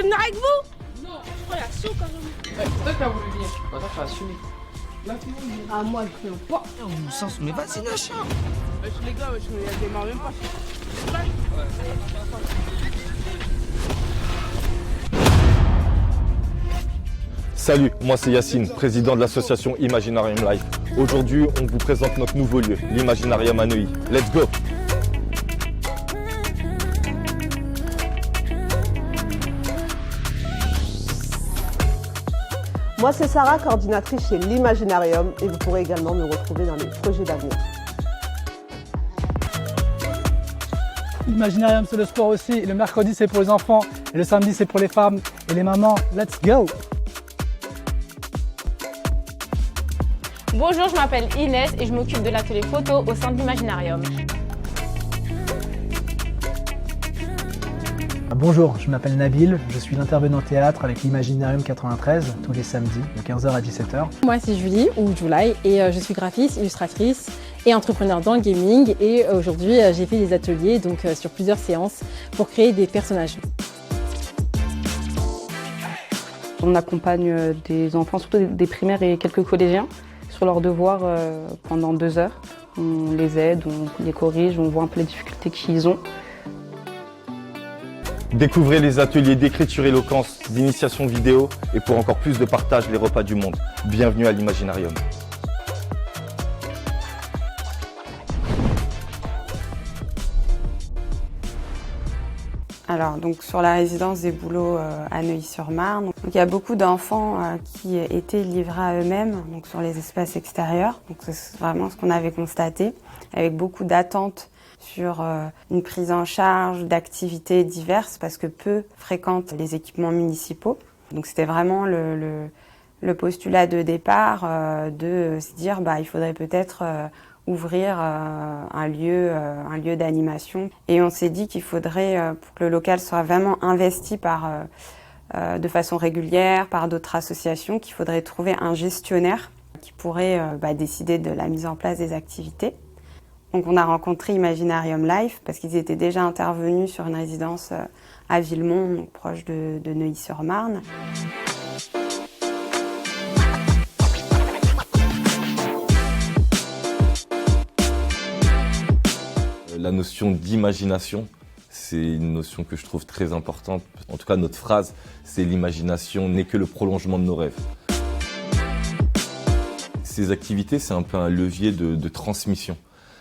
venir avec vous? Non, je crois la chaud quand même. C'est toi qui as voulu venir. Maintenant, tu vas assumer. Là, tout le monde vient. Ah, moi, je viens pas. On sens, mais vas-y, lâche. Les gars, il démarre même pas. Salut, moi c'est Yacine, président de l'association Imaginarium Life. Aujourd'hui, on vous présente notre nouveau lieu, l'Imaginarium à Neuilly. Let's go! Moi, c'est Sarah, coordinatrice chez l'Imaginarium, et vous pourrez également me retrouver dans les projets d'avenir. L'Imaginarium, c'est le sport aussi. Le mercredi, c'est pour les enfants. Et le samedi, c'est pour les femmes et les mamans. Let's go! Bonjour, je m'appelle Inès et je m'occupe de l'atelier photo au sein de l'Imaginarium. Bonjour, je m'appelle Nabil. Je suis l'intervenant théâtre avec l'Imaginarium 93 tous les samedis de 15h à 17h. Moi, c'est Julie ou July et je suis graphiste, illustratrice et entrepreneur dans le gaming. Et aujourd'hui, j'ai fait des ateliers sur plusieurs séances pour créer des personnages. On accompagne des enfants, surtout des primaires et quelques collégiens, sur leurs devoirs pendant 2 heures. On les aide, on les corrige, on voit un peu les difficultés qu'ils ont. Découvrez les ateliers d'écriture éloquence, d'initiation vidéo et pour encore plus de partage, les repas du monde. Bienvenue à l'Imaginarium. Alors, donc, sur la résidence des Bouleaux à Neuilly-sur-Marne, donc, il y a beaucoup d'enfants qui étaient livrés à eux-mêmes, donc sur les espaces extérieurs. Donc, c'est vraiment ce qu'on avait constaté, avec beaucoup d'attentes sur une prise en charge d'activités diverses parce que peu fréquentent les équipements municipaux. Donc, c'était vraiment le postulat de départ de se dire il faudrait peut-être ouvrir un lieu d'animation. Et on s'est dit qu'il faudrait, pour que le local soit vraiment investi de façon régulière par d'autres associations, qu'il faudrait trouver un gestionnaire qui pourrait décider de la mise en place des activités. Donc on a rencontré Imaginarium Life parce qu'ils étaient déjà intervenus sur une résidence à Villemont, donc proche de Neuilly-sur-Marne. La notion d'imagination, c'est une notion que je trouve très importante. En tout cas, notre phrase, c'est l'imagination n'est que le prolongement de nos rêves. Ces activités, c'est un peu un levier de transmission.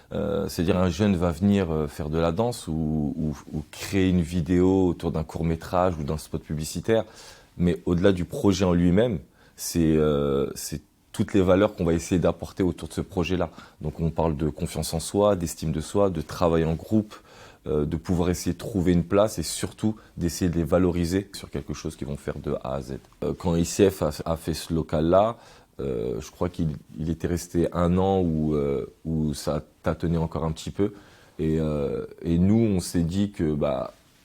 C'est-à-dire un jeune va venir faire de la danse ou créer une vidéo autour d'un court-métrage ou d'un spot publicitaire. Mais au-delà du projet en lui-même, c'est toutes les valeurs qu'on va essayer d'apporter autour de ce projet-là. Donc on parle de confiance en soi, d'estime de soi, de travail en groupe, de pouvoir essayer de trouver une place et surtout d'essayer de les valoriser sur quelque chose qu'ils vont faire de A à Z. Quand ICF a fait ce local-là, je crois qu'il était resté 1 an où ça tâtonnait encore un petit peu. Et nous, on s'est dit que,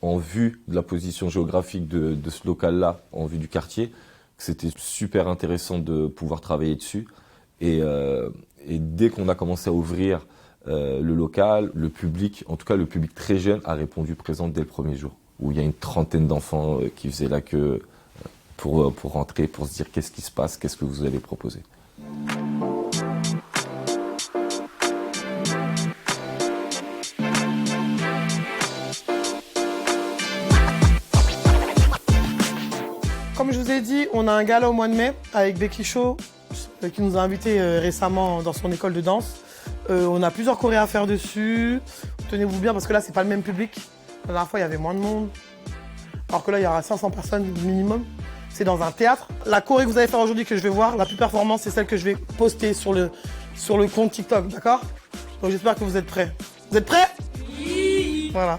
en vue de la position géographique de ce local-là, en vue du quartier, que c'était super intéressant de pouvoir travailler dessus. Et dès qu'on a commencé à ouvrir le local, le public, en tout cas le public très jeune, a répondu présent dès le premier jour, où il y a une 30aine d'enfants qui faisaient la queue pour rentrer, pour se dire qu'est-ce qui se passe, qu'est-ce que vous allez proposer. Comme je vous ai dit, on a un gala au mois de mai avec Becky Shaw, qui nous a invités récemment dans son école de danse. On a plusieurs chorés à faire dessus. Tenez-vous bien parce que là, c'est pas le même public. La dernière fois, il y avait moins de monde. Alors que là, il y aura 500 personnes minimum. C'est dans un théâtre. La choré que vous allez faire aujourd'hui, que je vais voir, la plus performante, c'est celle que je vais poster sur le compte TikTok, d'accord? Donc j'espère que vous êtes prêts. Vous êtes prêts? Oui. Voilà.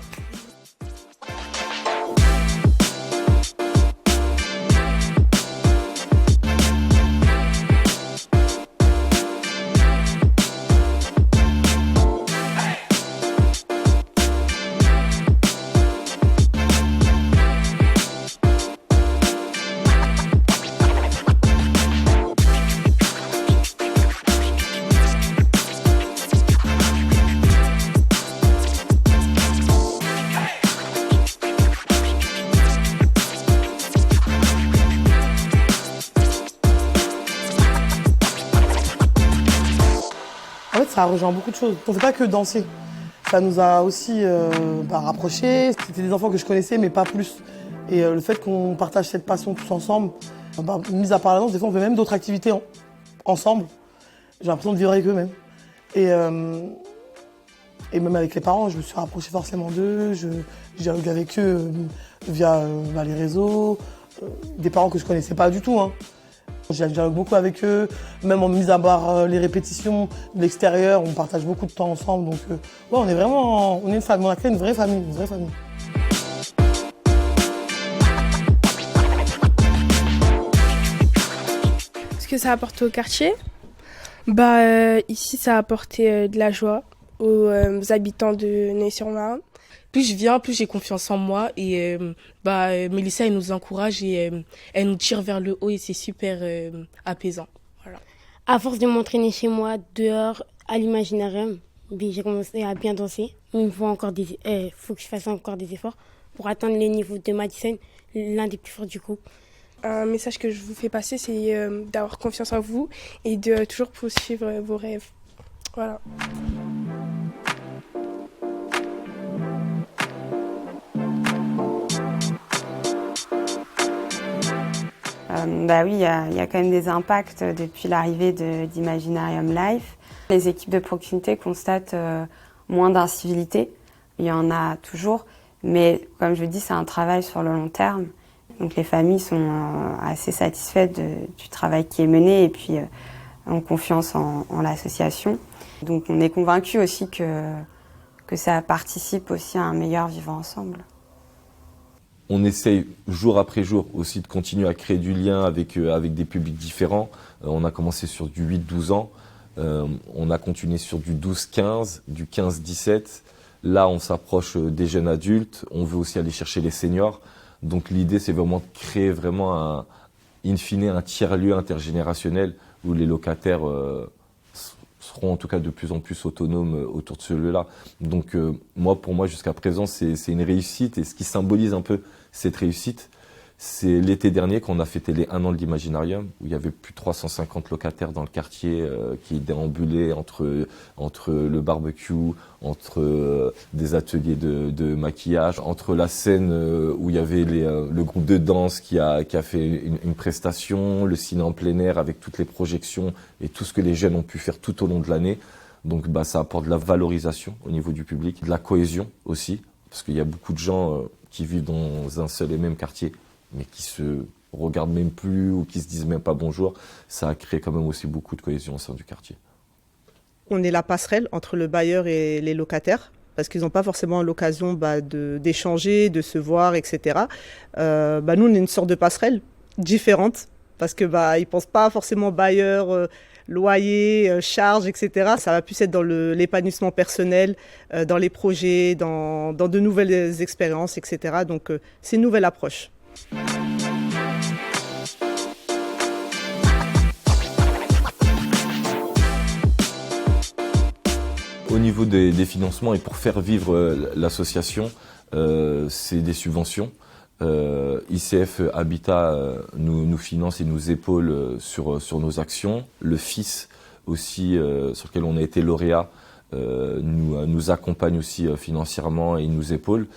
ça rejoint beaucoup de choses. On ne fait pas que danser. Ça nous a aussi rapprochés. C'était des enfants que je connaissais, mais pas plus. Et le fait qu'on partage cette passion tous ensemble, mis à part la danse, des fois on fait même d'autres activités ensemble. J'ai l'impression de vivre avec eux-mêmes. Et même avec les parents, je me suis rapproché forcément d'eux. Je dialogue avec eux via les réseaux. Des parents que je connaissais pas du tout. Hein. Je dialogue beaucoup avec eux, même en mis à part les répétitions de l'extérieur, on partage beaucoup de temps ensemble. Donc on est vraiment, on est une famille, on a créé une vraie famille, Ce que ça a apporté au quartier, ici ça a apporté de la joie aux habitants de Neuilly-sur-Marne. Plus je viens, plus j'ai confiance en moi et Mélissa elle nous encourage et elle nous tire vers le haut et c'est super apaisant. Voilà. À force de m'entraîner chez moi, dehors, à l'Imaginarium, j'ai commencé à bien danser. Il me faut faut que je fasse encore des efforts pour atteindre le niveau de Madison, l'un des plus forts du groupe. Un message que je vous fais passer, c'est d'avoir confiance en vous et de toujours poursuivre vos rêves. Voilà. Oui, il y a quand même des impacts depuis l'arrivée d'Imaginarium Life. Les équipes de proximité constatent moins d'incivilité. Il y en a toujours, mais comme je le dis, c'est un travail sur le long terme. Donc les familles sont assez satisfaites du travail qui est mené et puis ont confiance en l'association. Donc on est convaincus aussi que ça participe aussi à un meilleur vivre ensemble. On essaye jour après jour aussi de continuer à créer du lien avec des publics différents. On a commencé sur du 8-12 ans, on a continué sur du 12-15, du 15-17. Là, on s'approche des jeunes adultes, on veut aussi aller chercher les seniors. Donc l'idée, c'est vraiment de créer vraiment in fine un tiers-lieu intergénérationnel où les locataires seront en tout cas de plus en plus autonomes autour de ce lieu-là. Donc pour moi, jusqu'à présent, c'est une réussite. Et ce qui symbolise un peu cette réussite, c'est l'été dernier qu'on a fêté les 1 an de l'Imaginarium, où il y avait plus de 350 locataires dans le quartier qui déambulaient entre le barbecue, entre des ateliers de maquillage, entre la scène où il y avait le groupe de danse qui a fait une prestation, le ciné en plein air avec toutes les projections et tout ce que les jeunes ont pu faire tout au long de l'année. Donc ça apporte de la valorisation au niveau du public, de la cohésion aussi, parce qu'il y a beaucoup de gens qui vivent dans un seul et même quartier, mais qui se regardent même plus ou qui se disent même pas bonjour. Ça a créé quand même aussi beaucoup de cohésion au sein du quartier. On est la passerelle entre le bailleur et les locataires, parce qu'ils n'ont pas forcément l'occasion d'échanger, de se voir, etc. Nous, on est une sorte de passerelle différente, parce que ils pensent pas forcément bailleur, loyer, charges, etc. Ça va plus être dans l'épanouissement personnel, dans les projets, dans de nouvelles expériences, etc. Donc c'est une nouvelle approche. Au niveau des financements et pour faire vivre l'association, c'est des subventions. ICF Habitat nous finance et nous épaule sur nos actions. Le FIS aussi, sur lequel on a été lauréat, nous accompagne aussi financièrement et nous épaule.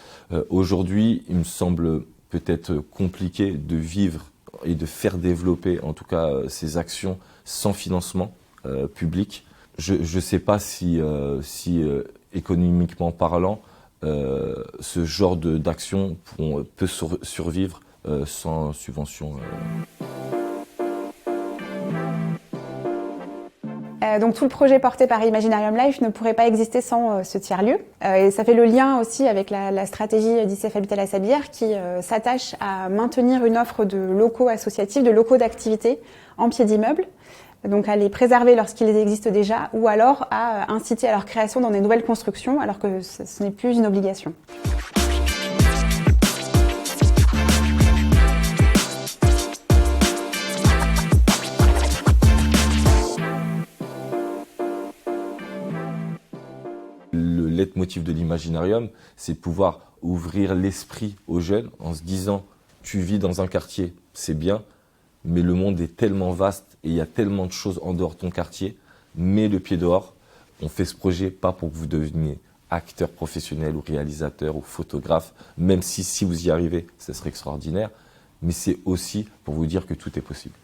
Aujourd'hui, il me semble peut-être compliqué de vivre et de faire développer en tout cas ces actions sans financement public. Je ne sais pas si économiquement parlant, ce genre d'action peut survivre sans subvention. Donc tout le projet porté par Imaginarium Life ne pourrait pas exister sans ce tiers-lieu. Et ça fait le lien aussi avec la stratégie d'ICF Habitat La Sablière qui s'attache à maintenir une offre de locaux associatifs, de locaux d'activité en pied d'immeuble. Donc à les préserver lorsqu'ils existent déjà ou alors à inciter à leur création dans des nouvelles constructions alors que ce n'est plus une obligation. Le leitmotiv de l'Imaginarium, c'est pouvoir ouvrir l'esprit aux jeunes en se disant « tu vis dans un quartier, c'est bien ». Mais le monde est tellement vaste et il y a tellement de choses en dehors de ton quartier. Mets le pied dehors, On fait ce projet pas pour que vous deveniez acteur professionnel ou réalisateur ou photographe, même si vous y arrivez, ce serait extraordinaire, mais c'est aussi pour vous dire que tout est possible.